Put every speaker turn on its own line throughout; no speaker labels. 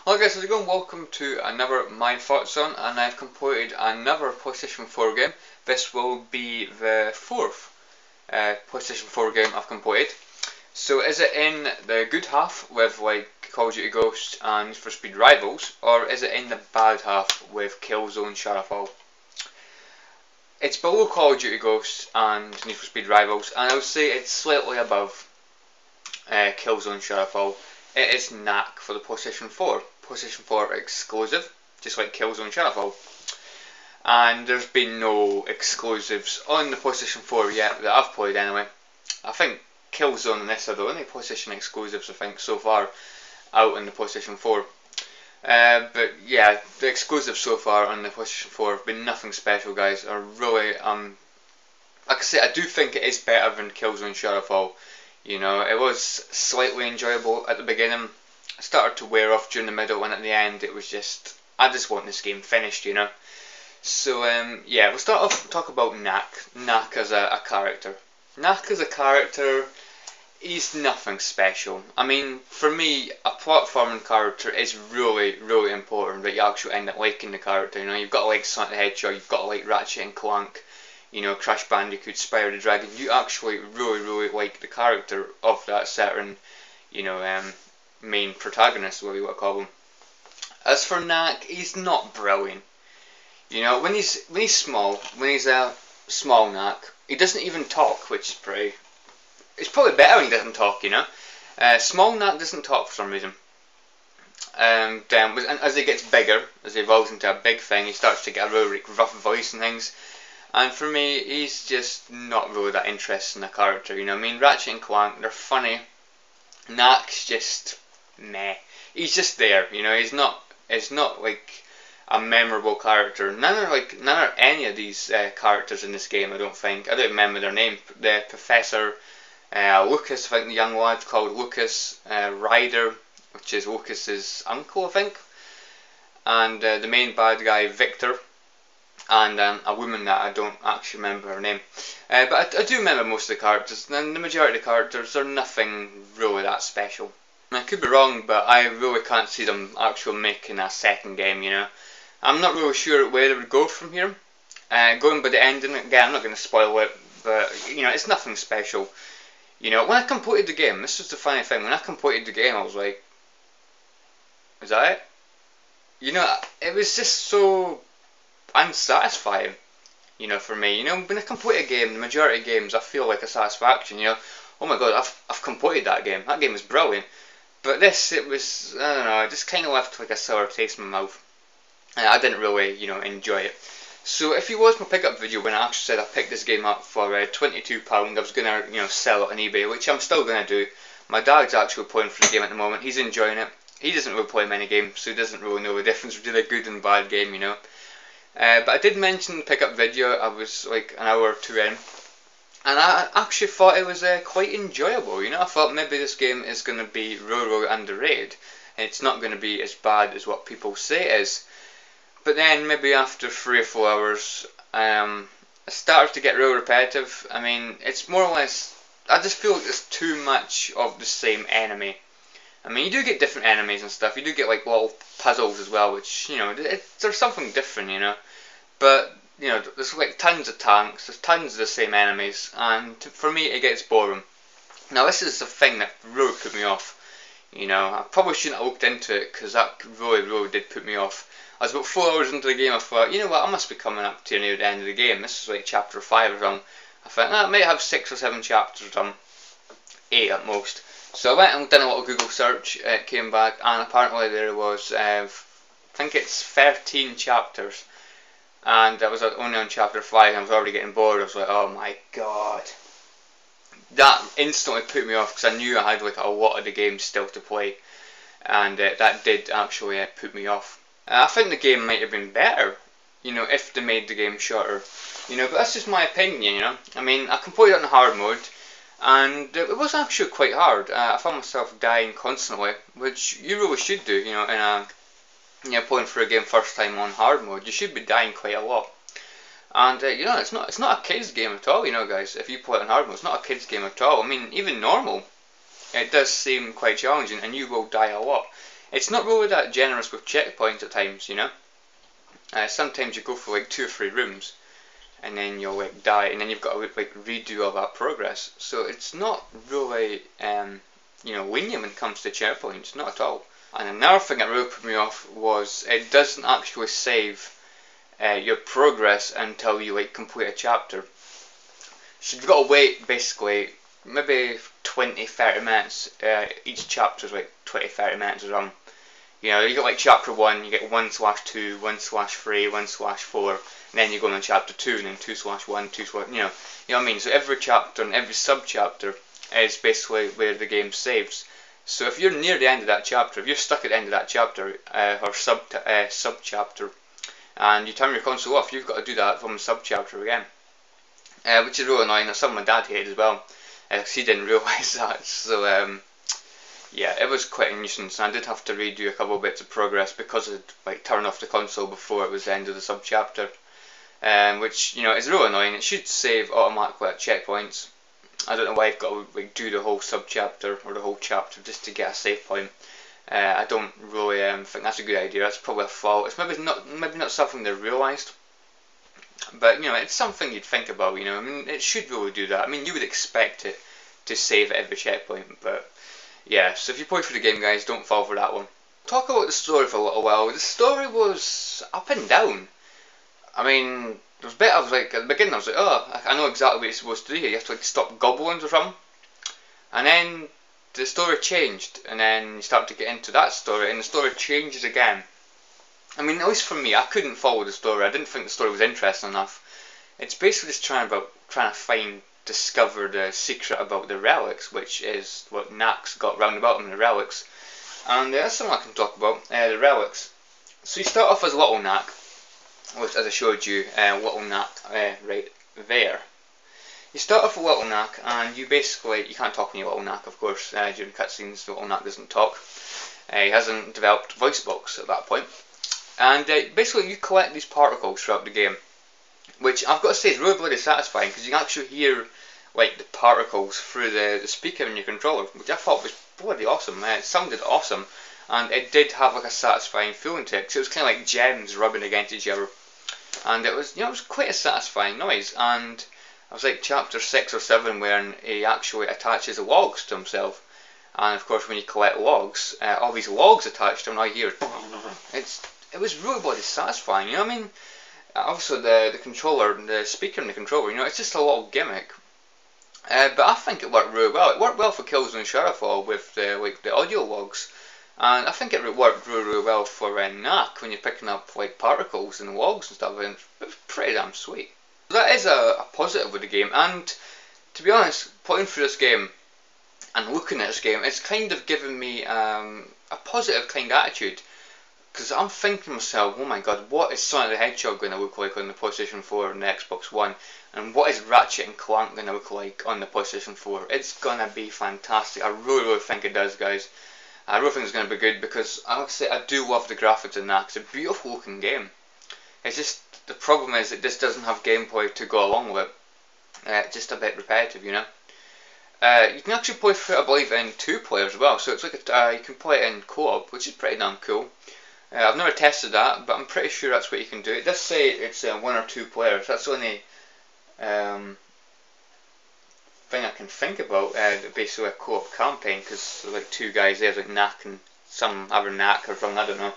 Hello guys, how's it going? Welcome to another My Thoughts On, and I've completed another PlayStation 4 game. This will be the fourth PlayStation 4 game I've completed. So is it in the good half with like Call of Duty Ghosts and Need for Speed Rivals, or is it in the bad half with Killzone Shadowfall? It's below Call of Duty Ghosts and Need for Speed Rivals, and I would say it's slightly above Killzone Shadowfall. It is Knack for the PlayStation 4. PlayStation 4 exclusive, just like Killzone Shadowfall. And there's been no exclusives on the PlayStation 4 yet that I've played anyway. I think Killzone and this are the only PlayStation exclusives I think so far out on the PlayStation 4. But yeah, the exclusives so far on the PlayStation 4 have been nothing special, guys. I really, like I say, I do think it is better than Killzone Shadowfall. You know, it was slightly enjoyable at the beginning. It started to wear off during the middle, and at the end it was just, I just want this game finished, you know. So yeah, we'll start off talk about Knack. Knack as a character. Knack as a character, he's nothing special. I mean, for me, a platforming character is really, really important that you actually end up liking the character. You know, you've got to like Sonic the Hedgehog, you've got to like Ratchet and Clank, you know, Crash Bandicoot, Spyro the Dragon. You actually really, really like the character of that certain, you know, main protagonist, whatever you want to call him. As for Knack, he's not brilliant. You know, when he's small, when he's a small Knack, he doesn't even talk, which is pretty. It's probably better when he doesn't talk, you know. Small Knack doesn't talk for some reason. And as he gets bigger, as he evolves into a big thing, he starts to get a really rough voice and things. And for me, he's just not really that interesting a character, you know. I mean, Ratchet and Clank, they're funny. Knack's just meh. He's just there, you know. It's not like a memorable character. None are any of these characters in this game. I don't don't remember their name. The Professor Lucas, I think the young lad called Lucas, Ryder, which is Lucas's uncle, I think, and the main bad guy Victor. And a woman that I don't actually remember her name. But I do remember most of the characters, and the majority of the characters are nothing really that special. And I could be wrong, but I really can't see them actually making a second game, you know. I'm not really sure where they would go from here. Going by the ending, again, I'm not going to spoil it, but, you know, it's nothing special. You know, when I completed the game, this was the funny thing, when I completed the game, I was like, is that it? You know, it was just so unsatisfying, you know, for me. You know, when I complete a game, the majority of games, I feel like a satisfaction, you know. Oh my god, I've completed that game. That game was brilliant. But this, it was, I don't know, it just kind of left like a sour taste in my mouth. And I didn't really, you know, enjoy it. So if you watched my pickup video when I actually said I picked this game up for £22, I was going to, you know, sell it on eBay, which I'm still going to do. My dad's actually playing for the game at the moment. He's enjoying it. He doesn't really play many games, so he doesn't really know the difference between a good and bad game, you know. But I did mention the pickup video. I was like an hour or two in, and I actually thought it was quite enjoyable. You know, I thought maybe this game is going to be really, really underrated, and it's not going to be as bad as what people say it is. But then maybe after 3 or 4 hours, it started to get real repetitive. I mean, it's more or less, I just feel like there's too much of the same enemy. I mean, you do get different enemies and stuff. You do get like little puzzles as well, which, you know, there's something different, you know. But, you know, there's like tons of tanks, there's tons of the same enemies, and for me it gets boring. Now this is the thing that really put me off. You know, I probably shouldn't have looked into it, because that really, really did put me off. I was about 4 hours into the game, I thought, you know what, I must be coming up to near the end of the game. This is like chapter 5 or something. I thought, I might have 6 or 7 chapters or something. 8 at most. So I went and did a little Google search, it came back, and apparently there was, I think it's 13 chapters. And I was only on chapter 5 and I was already getting bored. I was like, oh my god. That instantly put me off, because I knew I had like a lot of the game still to play. And that did actually put me off. I think the game might have been better, you know, if they made the game shorter. You know, but that's just my opinion, you know. I mean, I completed it on hard mode, and it was actually quite hard. I found myself dying constantly, which you really should do, you know, in a, you know, playing for a game first time on hard mode. You should be dying quite a lot. And you know, it's not a kids game at all, you know, guys. If you play it on hard mode, it's not a kids game at all. I mean, even normal, it does seem quite challenging, and you will die a lot. it's not really that generous with checkpoints at times, you know. Sometimes you go for like 2 or 3 rooms, and then you'll like die, and then you've got to like redo all that progress. So it's not really you know, lenient when it comes to checkpoints, not at all. And another thing that really put me off was it doesn't actually save your progress until you like complete a chapter. So you've got to wait basically maybe 20-30 minutes. Each chapter is like 20-30 minutes or something. You know, you got like chapter 1, you get 1/2, 1/3, 1/4, and then you go on chapter 2, and then 2/1, 2/, you know what I mean. So every chapter and every sub-chapter is basically where the game saves. So if you're near the end of that chapter, if you're stuck at the end of that chapter or sub-chapter, and you turn your console off, you've got to do that from the sub-chapter again, which is really annoying. That's something my dad hated as well, because he didn't realise that. So yeah, it was quite a nuisance, and I did have to redo a couple of bits of progress because I'd like turned off the console before it was the end of the sub-chapter, which, you know, is really annoying. It should save automatically at checkpoints. I don't know why I've got to like do the whole sub-chapter or the whole chapter just to get a save point. I don't really think that's a good idea. That's probably a fault. It's maybe not something they realised, but you know, it's something you'd think about. You know, I mean, it should really do that. I mean, you would expect it to save at every checkpoint, but yeah. So if you play through the game, guys, don't fall for that one. Talk about the story for a little while. The story was up and down. I mean, there was a bit I was like, at the beginning I was like, oh, I know exactly what you're supposed to do here. You have to like stop goblins or something. And then the story changed, and then you start to get into that story, and the story changes again. I mean, at least for me, I couldn't follow the story. I didn't think the story was interesting enough. It's basically just trying to discover the secret about the relics, which is what Knack's got round about him, the relics. And that's something I can talk about, the relics. So you start off as Little Knack, which, as I showed you, Little Knack right there. You start off with Little Knack, and you can't talk when you're Little Knack, of course. During cutscenes, Little Knack doesn't talk. He hasn't developed voice box at that point. And basically you collect these particles throughout the game, which I've got to say is really bloody satisfying, because you can actually hear like the particles through the speaker in your controller, which I thought was bloody awesome. It sounded awesome, and it did have like a satisfying feeling to it, because it was kind of like gems rubbing against each other, and it was, you know, it was quite a satisfying noise. And I was like chapter 6 or 7 where he actually attaches logs to himself, and of course when you collect logs, all these logs attached to him, I hear it was really bloody satisfying. You know what I mean? Obviously the controller, the speaker in the controller, you know, it's just a little gimmick. But I think it worked really well. It worked well for Killzone Shadowfall with the audio logs, and I think it worked really well for Knack when you're picking up like particles and logs and stuff, and it was pretty damn sweet. That is a positive with the game, and to be honest, playing through this game and looking at this game, it's kind of given me a positive kind of attitude, because I'm thinking to myself, oh my god, what is Sonic the Hedgehog going to look like on the PlayStation 4 and the Xbox One, and what is Ratchet and Clank going to look like on the PlayStation 4? It's going to be fantastic. I really think it does, guys. I really think it's going to be good, because like I say, I do love the graphics in that. It's a beautiful looking game. It's just, the problem is it just doesn't have gameplay to go along with it. It's just a bit repetitive, you know. You can actually play through it, I believe, in 2 players as well. So it's like you can play it in co-op, which is pretty damn cool. I've never tested that, but I'm pretty sure that's what you can do. It does say it's 1 or 2 players. That's the only thing I can think about. Basically a co-op campaign, because there's like 2 guys there, like Knack and some other Knack or something, I don't know.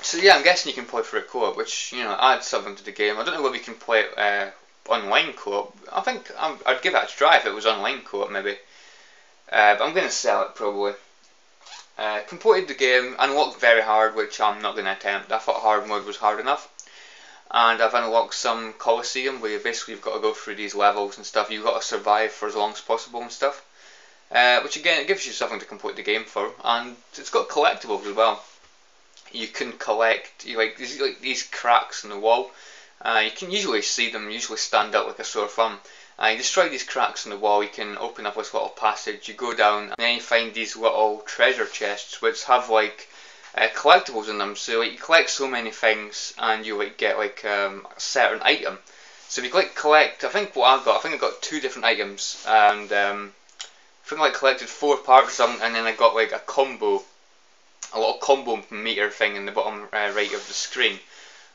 So yeah, I'm guessing you can play for a co-op, which, you know, adds something to the game. I don't know whether you can play it online co-op. I think I'd give it a try if it was online co-op, maybe. But I'm going to sell it probably. Completed the game, unlocked very hard, which I'm not going to attempt. I thought hard mode was hard enough. And I've unlocked some Coliseum, where you've got to go through these levels and stuff. You've got to survive for as long as possible and stuff. Which again, it gives you something to complete the game for. And it's got collectibles as well. You can collect these cracks in the wall. You can usually see them, usually stand out like a sore thumb. You destroy these cracks in the wall, you can open up this little passage, you go down, and then you find these little treasure chests which have like collectibles in them. So like, you collect so many things and you like get like a certain item. So if you collect, I think I got 2 different items, and I think I collected 4 parts or something, and then I got like a little combo meter thing in the bottom right of the screen,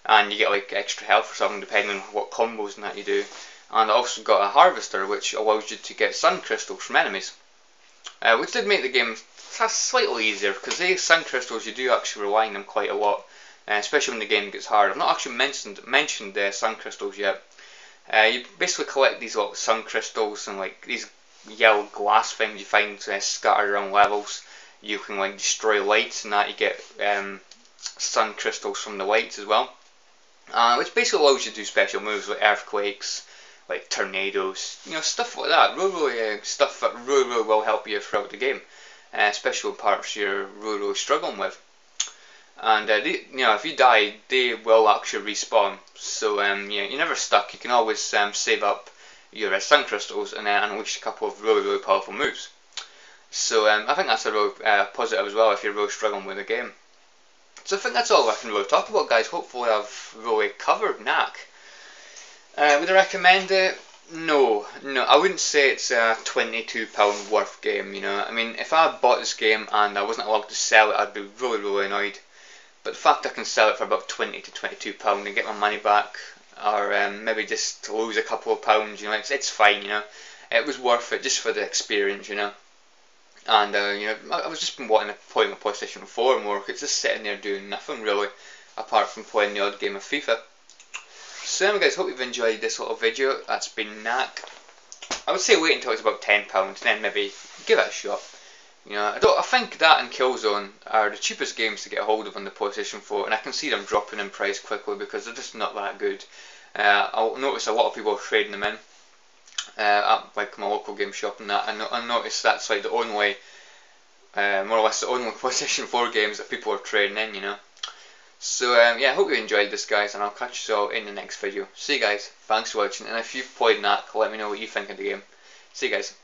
and you get like extra health or something depending on what combos and that you do. And I also got a harvester, which allows you to get sun crystals from enemies, which did make the game slightly easier, because these sun crystals, you do actually rely on them quite a lot, especially when the game gets hard. I've not actually mentioned sun crystals yet. You basically collect these little sun crystals, and like these yellow glass things you find scattered around levels. You can like destroy lights, and that you get sun crystals from the lights as well, which basically allows you to do special moves like earthquakes, like tornadoes, stuff like that. Really stuff that really will help you throughout the game, especially parts you're really struggling with. And if you die, they will actually respawn. So you're never stuck. You can always save up your sun crystals and then unleash a couple of really powerful moves. So I think that's a real positive as well if you're really struggling with the game. So I think that's all I can really talk about, guys. Hopefully I've really covered Knack. Would I recommend it? No, I wouldn't say it's a £22 worth game. I mean, if I bought this game and I wasn't allowed to sell it, I'd be really annoyed. But the fact I can sell it for about £20 to £22 and get my money back, or maybe just to lose a couple of pounds, it's fine. It was worth it just for the experience. And I was just been wanting to play my PlayStation 4 more. It's just sitting there doing nothing really, apart from playing the odd game of FIFA. So anyway, guys, hope you've enjoyed this little video. That's been Knack. I would say wait until it's about £10, and then maybe give it a shot. I think that and Killzone are the cheapest games to get a hold of on the PlayStation 4, and I can see them dropping in price quickly because they're just not that good. I'll notice a lot of people are trading them in at like my local game shop and that. I noticed that's like the only, more or less the only PlayStation 4 games that people are trading in. So yeah, I hope you enjoyed this, guys, and I'll catch you all in the next video. See you guys, thanks for watching, and if you've played Knack, let me know what you think of the game. See you guys.